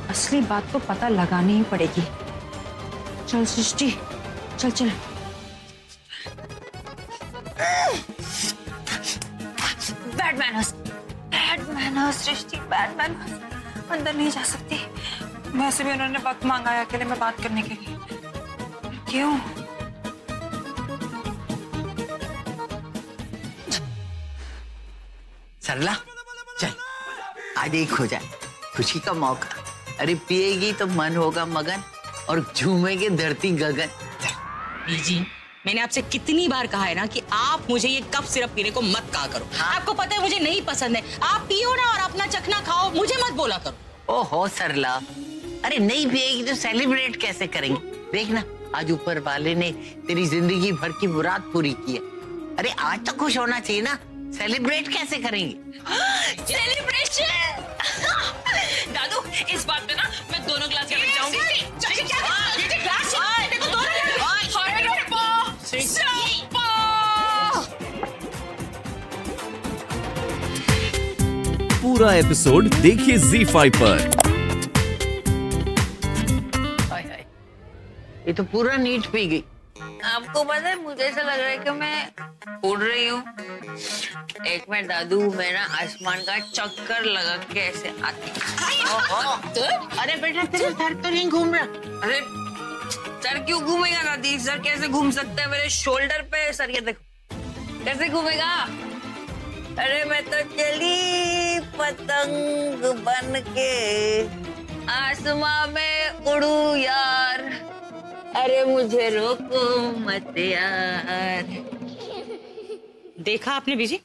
असली बात तो पता लगानी ही पड़ेगी। चल सृष्टि, चल चल। बैड मैनर्स सृष्टि, बैड मैनर्स। अंदर नहीं जा सकती। वैसे भी उन्होंने वक्त मांगा है अकेले में बात करने के लिए। क्यों? सरला चल, आज एक हो जाए, खुशी का मौका। अरे पिएगी तो मन होगा मगन और झूमेगी धरती गगन। जी, मैंने आपसे कितनी बार कहा है ना कि आप मुझे ये कप सिरप पीने को मत कहा करो। हाँ? आपको पता है मुझे नहीं पसंद है। आप पियो ना और अपना चखना खाओ, मुझे मत बोला करो। ओहो सरला, अरे नहीं पिएगी तो सेलिब्रेट कैसे करेंगे? देखना, आज ऊपर वाले ने तेरी जिंदगी भर की मुराद पूरी की है। अरे आज तो खुश होना चाहिए ना, सेलिब्रेट कैसे करेंगे? सेलिब्रेशन! दादू, इस बात पे ना मैं दोनों ग्लास लेकर जाऊंगी। पूरा एपिसोड देखिए ZEE5 पर। ये तो पूरा नीट पी गई। आपको पता है, मुझे ऐसा लग रहा है कि मैं उड़ रही हूँ। एक मिनट दादू, मैं ना आसमान का चक्कर लगा के ऐसे आती। अरे बेटा, तेरा सर तो नहीं घूम रहा। अरे सर क्यों घूमेगा दादी? सर कैसे घूम सकते हैं? मेरे शोल्डर पे सर, ये देखो कैसे घूमेगा। अरे मैं तो चली पतंग बन के आसमां में उड़ू यार, अरे मुझे रोको मत यार। देखा आपने बीजी,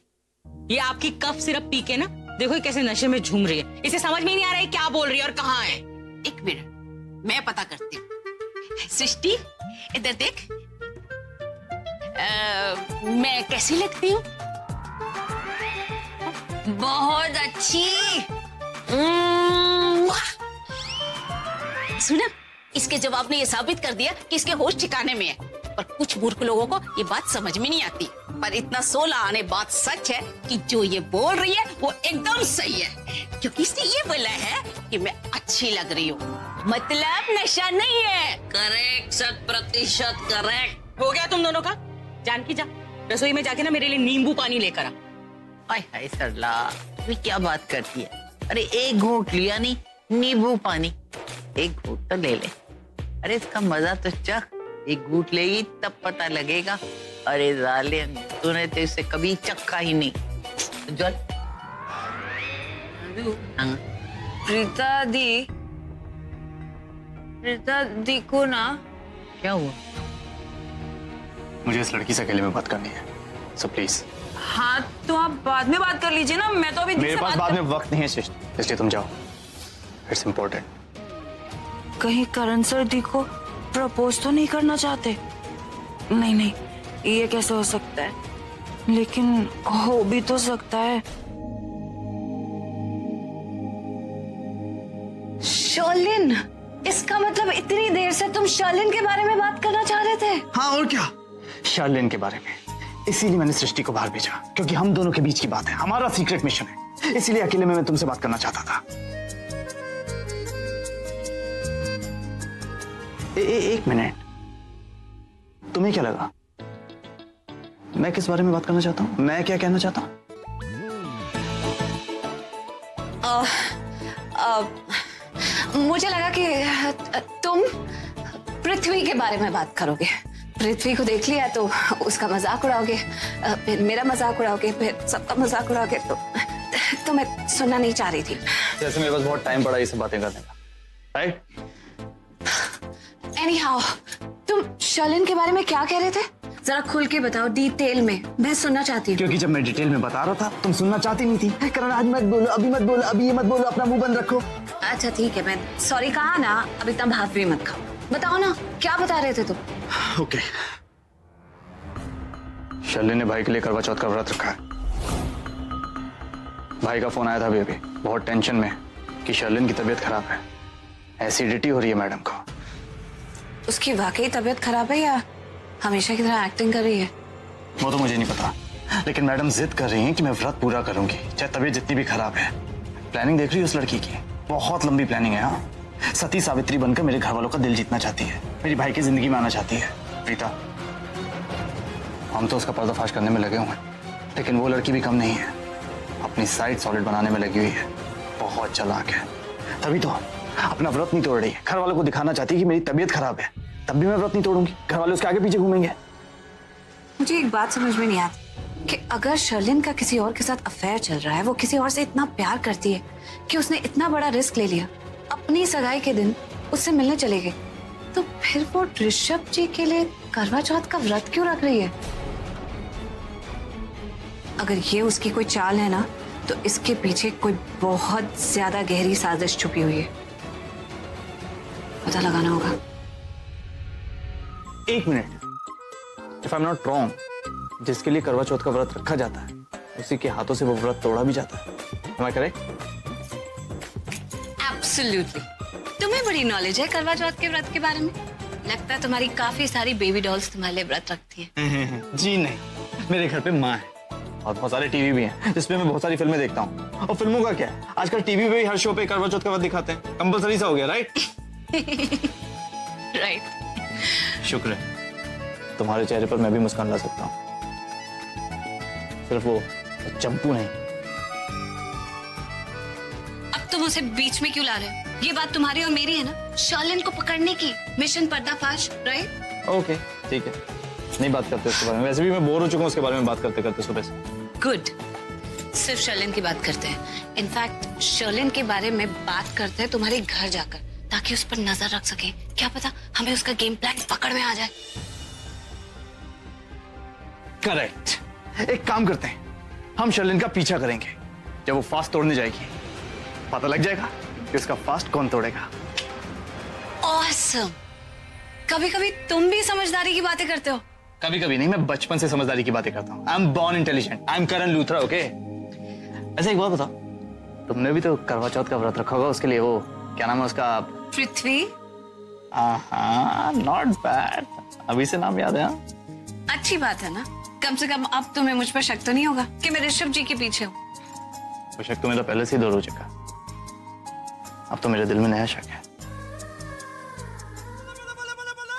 ये आपकी कफ सिरप पी के ना देखो कैसे नशे में झूम रही है। इसे समझ में नहीं आ रहा है क्या बोल रही है और कहाँ है। एक मिनट, मैं पता करती हूँ। सृष्टि इधर देख, मैं कैसी लगती हूँ? बहुत अच्छी। सुना, इसके जवाब ने ये साबित कर दिया कि इसके होश ठिकाने में है। पर कुछ मूर्ख लोगों को ये बात समझ में नहीं आती। पर इतना 16 आने बात सच है कि जो ये बोल रही है वो एकदम सही है, क्योंकि इसने ये बोला है कि मैं अच्छी लग रही हूँ। मतलब नशा नहीं है। Correct, 100% correct. हो गया तुम दोनों का? जानकी जा रसोई में जाके ना मेरे लिए नींबू पानी लेकर आ। हाय हाय सरला, ये क्या बात करती है? अरे एक घूंट लिया नहीं, नींबू पानी एक घूंट तो ले ले। अरे इसका मजा तो चख, एक घूंट लेगी तब पता लगेगा। अरे जालिम, तूने तो इसे कभी चखा ही नहीं। जल प्रीता दी को ना क्या हुआ? मुझे इस लड़की से अकेले में बात करनी है, सो प्लीज। हाँ तो आप बाद में बात कर लीजिए ना, मैं तो अभी मेरे पास बाद में वक्त नहीं है सृष्टि, इसलिए तुम जाओ, इट्स इम्पोर्टेंट। कहीं करण सर दी को प्रपोज तो नहीं करना चाहते? नहीं नहीं, ये कैसे हो सकता है? लेकिन हो भी तो सकता है। शर्लिन, इसका मतलब इतनी देर से तुम शर्लिन के बारे में बात करना चाह रहे थे? हाँ और क्या, शर्लिन के बारे में। इसीलिए मैंने सृष्टि को बाहर भेजा, क्योंकि हम दोनों के बीच की बात है, हमारा सीक्रेट मिशन है। इसीलिए अकेले में मैं तुमसे बात करना चाहता था। एक मिनट, तुम्हें क्या लगा मैं किस बारे में बात करना चाहता हूँ? मैं क्या कहना चाहता हूँ? मुझे लगा कि तुम पृथ्वी के बारे में बात करोगे। पृथ्वी को देख लिया तो उसका मजाक उड़ाओगे, फिर मेरा मजाक उड़ाओगे, फिर सबका मजाक उड़ाओगे। तो मैं सुनना नहीं चाह रही थी। जैसे मेरे पास बहुत टाइम पड़ा ये सब बातें करने का, राइट? एनीहाउ, तुम शर्लिन के बारे में क्या कह रहे थे? जरा खुल के बताओ, डिटेल में, मैं सुनना चाहती हूँ। क्योंकि जब मैं डिटेल में बता रहा था तुम सुनना चाहती नहीं थी। करण आज मत बोलो, अभी मत बोलो, अभी ये मत बोलो, अपना मुंह बंद रखो। अच्छा ठीक है, मैं सॉरी कहा ना, अब इतना भाप भी मत खाओ। बताओ ना, क्या बता रहे थे तुम? ओके, शर्लिन ने भाई के लिए करवा चौथ का व्रत रखा है। भाई का फोन आया था अभी, बहुत टेंशन में कि शर्लिन की तबीयत खराब है, एसिडिटी हो रही है मैडम को। उसकी वाकई तबीयत खराब है या हमेशा की तरह एक्टिंग कर रही है? वो तो मुझे नहीं पता, लेकिन मैडम जिद कर रही हैं कि मैं व्रत पूरा करूंगी, चाहे तबीयत जितनी भी खराब है। प्लानिंग देख रही है उस लड़की की, बहुत लंबी प्लानिंग है। हाँ, सती सावित्री बनकर मेरे घर वालों का दिल जीतना चाहती है, मेरी भाई की जिंदगी में आना चाहती है। प्रीता, हम तो उसका पर्दाफाश करने में लगे हुए हैं, लेकिन वो लड़की भी कम नहीं है, अपनी साइड सॉलिड बनाने में लगी हुई है, बहुत चालाक है। तभी तो अपना व्रत नहीं तोड़ रही है, घर वालों को दिखाना चाहती है कि मेरी तबीयत खराब है, तब भी मैं व्रत नहीं तोड़ूंगी, घर वाले उसके आगे पीछे घूमेंगे। मुझे एक बात समझ में नहीं आती कि अगर शर्लिन का किसी और के साथ अफेयर चल रहा है, वो किसी और से इतना प्यार करती है कि उसने इतना बड़ा रिस्क ले लिया, अपनी सगाई के दिन उससे मिलने चले गए, तो फिर वो ऋषभ जी के लिए करवा चौथ का व्रत क्यों रख रही है? अगर ये उसकी कोई चाल है ना, तो इसके पीछे कोई बहुत ज्यादा गहरी साजिश छुपी हुई है, पता लगाना होगा। एक minute, if I am not wrong, जिसके लिए करवा चौथ का व्रत रखा जाता है उसी के हाथों से वो व्रत तोड़ा भी जाता है। Am I correct? एब्सोल्युटली। तुम्हें बड़ी नॉलेज है करवा चौथ के व्रत के बारे में। लगता है तुम्हारी काफी सारी बेबी डॉल्स तुम्हारे लिए व्रत रखती है। जी नहीं, मेरे घर पे माँ है और बहुत सारे टीवी भी हैं जिसमें मैं बहुत सारी फिल्में देखता हूँ। और फिल्मों का क्या है, आजकल टीवी पे भी हर शो पे करवा चौथ का व्रत दिखाते हैं, कंपलसरी सा हो गया। Right right. शुक्र है तुम्हारे चेहरे पर मैं भी मुस्कान ला सकता हूँ, सिर्फ वो चंपू नहीं। अब तुम उसे बीच में क्यों ला रहे हो? ये बात तुम्हारी और मेरी है ना, शर्लिन को पकड़ने की, मिशन पर्दाफाश। राइट? ओके ठीक है, नहीं बात करते उसके बारे में, वैसे भी मैं बोर हो चुका हूँ उसके बारे में बात करते करते सुबह से। गुड, सिर्फ शर्लिन की बात करते हैं। इनफैक्ट शर्लिन के बारे में बात करते हैं तुम्हारे घर जाकर, ताकि उस पर नजर रख सके। क्या पता हमें उसका गेम प्लान पकड़ में आ जाए। करेक्ट, एक काम करते हैं, हम शर्लिन का पीछा करेंगे, जब वो फास्ट तोड़ने जाएगी पता लग जाएगा कि उसका फास्ट कौन तोड़ेगा। ऑसम। कभी कभी तुम भी समझदारी की बातें करते हो। कभी कभी नहीं, मैं बचपन से समझदारी की बातें करता हूँ। I am born intelligent, I am Karan Luthra. Okay, ऐसे एक बात बताओ, तुमने भी तो करवा चौथ का व्रत रखा होगा, उसके लिए वो क्या नाम है उसका? पृथ्वी। नॉट बैड, अभी से नाम याद है। अच्छी बात है ना, कम से कम अब तुम्हें मुझ पर शक तो नहीं होगा कि मैं ऋषभ जी के पीछे हूँ। वो शक तो मेरा पहले से ही दूर हो चुका, अब तो मेरे दिल में नया शक है।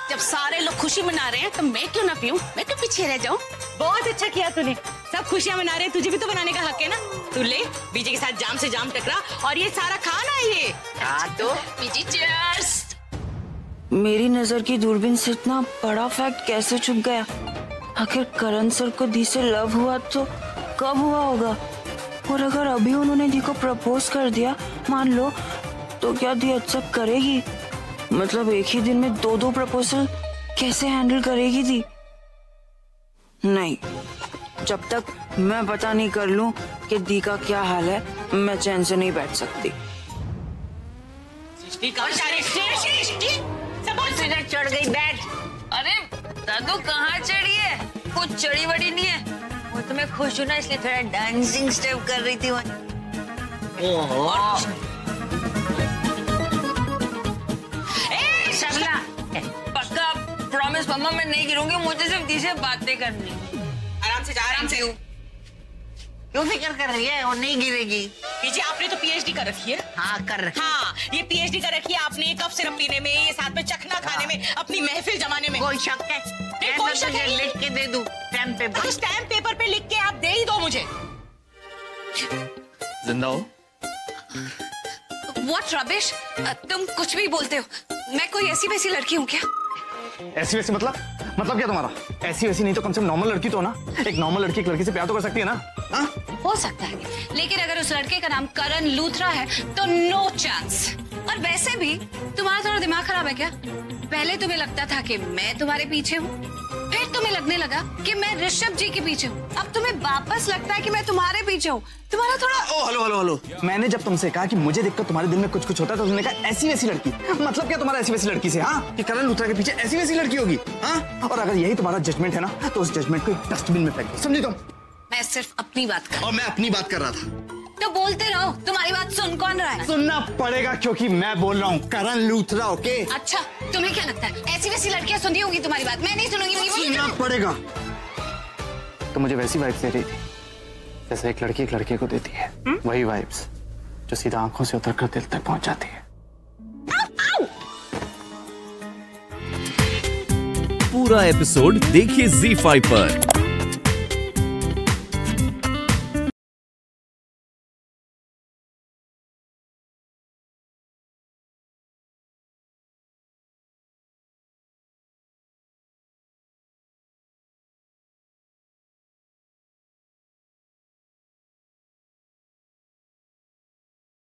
जब सारे लोग खुशी मना रहे हैं तो मैं क्यों ना पीऊं? मैं क्यों पीछे रह जाऊं? बहुत अच्छा किया तूने, सब खुशियां मना रहे हैं, तुझे भी तो बनाने का हक है ना। तू ले, बीजे के साथ जाम से जाम टकरा और ये सारा खाना ये। हाँ तो बीजी, चीयर्स। मेरी नजर की दूरबीन से इतना बड़ा फैक्ट कैसे छुप गया? आखिर करण सर को दी से लव हुआ तो कब हुआ होगा? और अगर अभी उन्होंने दी को प्रपोज कर दिया मान लो, तो क्या दी एक्सेप्ट करेगी? मतलब एक ही दिन में दो प्रपोजल कैसे हैंडल करेगी दी? नहीं, जब तक मैं पता नहीं कर लूं कि दी का क्या हाल है, मैं चैन से नहीं बैठ सकती। चढ़ गई बैठ। अरे दादू कहाँ चढ़ी है? कुछ चढ़ी बड़ी नहीं है, वो तो मैं खुश हूँ ना, इसलिए थोड़ा डांसिंग स्टेप कर रही थी वहाँ। सबला पक्का प्रॉमिस मम्मा, मैं नहीं गिरूंगी, मुझे सिर्फ दी से बातें करनी। आराम से जा, आराम से। क्यों फिक्र कर रही है? वो नहीं गिरेगी। बीजे आपने तो पीएचडी कर रखी है। हाँ कर रही। हाँ, ये पीएचडी कर रखी है आपने, कप सिरप पीने में, ये साथ में चखना खाने में, अपनी महफिल जमाने में। कोई शक है? कोई शक है? लिख के दे दूं स्टैम्प पेपर? स्टैम्प पेपर पे लिख के आप दे ही दो मुझे। जिंदा हो? What rubbish? तुम कुछ भी बोलते हो। मैं कोई ऐसी वैसी लड़की हूँ क्या? ऐसी वैसी मतलब क्या तुम्हारा? ऐसी वैसी नहीं तो कम से कम नॉर्मल लड़की तो हो ना। एक नॉर्मल लड़की एक लड़की से प्यार तो कर सकती है ना? हाँ? हो सकता है, लेकिन अगर उस लड़के का नाम करण लूथरा है तो नो चांस। और वैसे भी तुम्हारा थोड़ा दिमाग खराब है क्या? पहले तुम्हें लगता था कि मैं तुम्हारे पीछे हूँ, फिर तुम्हें लगने लगा कि मैं ऋषभ जी के पीछे हूँ, अब तुम्हें वापस लगता है कि मैं तुम्हारे पीछे हूँ। तुम्हारा थोड़ा हेलो, मैंने जब तुमसे कहा कि मुझे देखकर तुम्हारे दिल में कुछ होता है तो तुमने कहा ऐसी वैसी लड़की। मतलब क्या तुम्हारा ऐसी वैसी लड़की से? हाँ, कि करण लूथरा के पीछे ऐसी वैसी लड़की होगी? हाँ, और अगर यही तुम्हारा जजमेंट है ना, तो उस जजमेंट को डस्टबिन में फेंक दो, समझी तुम? मैं सिर्फ अपनी बात कर, और मैं अपनी बात कर रहा था। तो बोलते रहो, तुम्हारी बात सुन कौन रहा है? सुनना पड़ेगा क्योंकि मैं बोल रहा हूँ, करण लूथरा। ओके? अच्छा, तुम्हें क्या लगता है ऐसी वैसी लड़कियां सुनी होगी तुम्हारी बात? मैं नहीं सुनूंगी। सुनना पड़ेगा। तो मुझे वैसी वाइब्स दे रही थी जैसे एक लड़की को देती है। वही वाइब्स जो सीधा आंखों से उतरकर दिल तक पहुंच जाती है। पूरा एपिसोड देखिए ZEE5 पर।